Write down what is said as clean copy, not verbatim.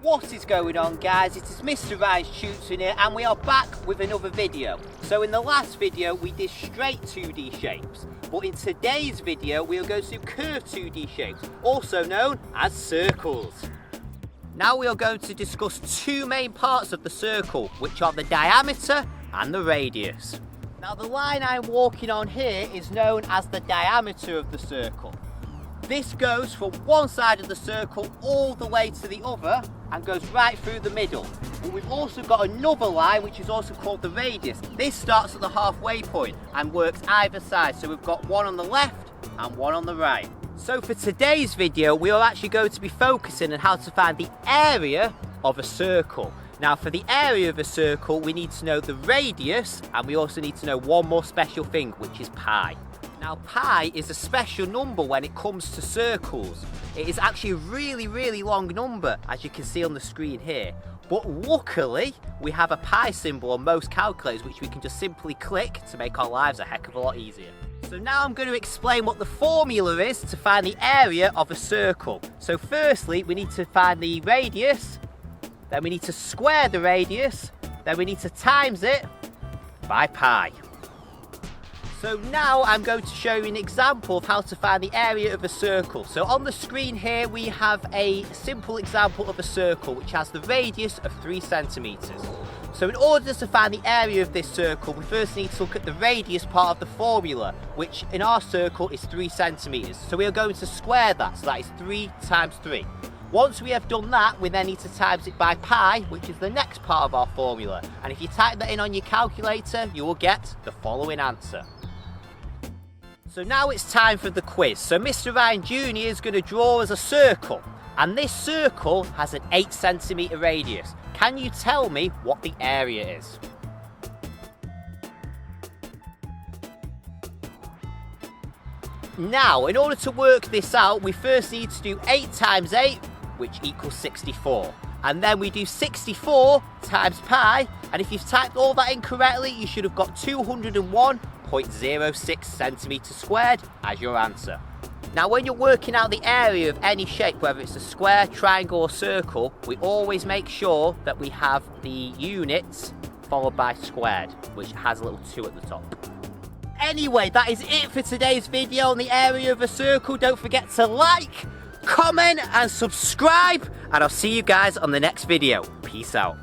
What is going on, guys? It is Mr. Ryan Tutoring here, and we are back with another video. So in the last video we did straight 2D shapes, but in today's video we are going to do curved 2D shapes, also known as circles. Now we are going to discuss two main parts of the circle, which are the diameter and the radius. Now the line I'm walking on here is known as the diameter of the circle. This goes from one side of the circle all the way to the other and goes right through the middle. But we've also got another line which is also called the radius. This starts at the halfway point and works either side. So we've got one on the left and one on the right. So for today's video, we are actually going to be focusing on how to find the area of a circle. Now for the area of a circle, we need to know the radius, and we also need to know one more special thing, which is pi. Now pi is a special number when it comes to circles. It is actually a really long number, as you can see on the screen here. But luckily, we have a pi symbol on most calculators which we can just simply click to make our lives a heck of a lot easier. So now I'm going to explain what the formula is to find the area of a circle. So firstly, we need to find the radius, then we need to square the radius, then we need to times it by pi. So now I'm going to show you an example of how to find the area of a circle. So on the screen here we have a simple example of a circle which has the radius of 3 centimeters. So in order to find the area of this circle, we first need to look at the radius part of the formula, which in our circle is 3 centimeters. So we are going to square that, so that is 3 times 3. Once we have done that, we then need to times it by pi, which is the next part of our formula. And if you type that in on your calculator, you will get the following answer. So now it's time for the quiz. So Mr. Ryan Jr. is going to draw us a circle, and this circle has an 8 centimeter radius. Can you tell me what the area is? Now, in order to work this out, we first need to do 8 times 8, which equals 64. And then we do 64 times pi, and if you've typed all that in correctly, you should have got 201.06 centimeters squared as your answer. Now when you're working out the area of any shape, whether it's a square, triangle or circle, we always make sure that we have the units followed by squared, which has a little 2 at the top. Anyway, that is it for today's video on the area of a circle. Don't forget to like, comment and subscribe, and I'll see you guys on the next video. Peace out.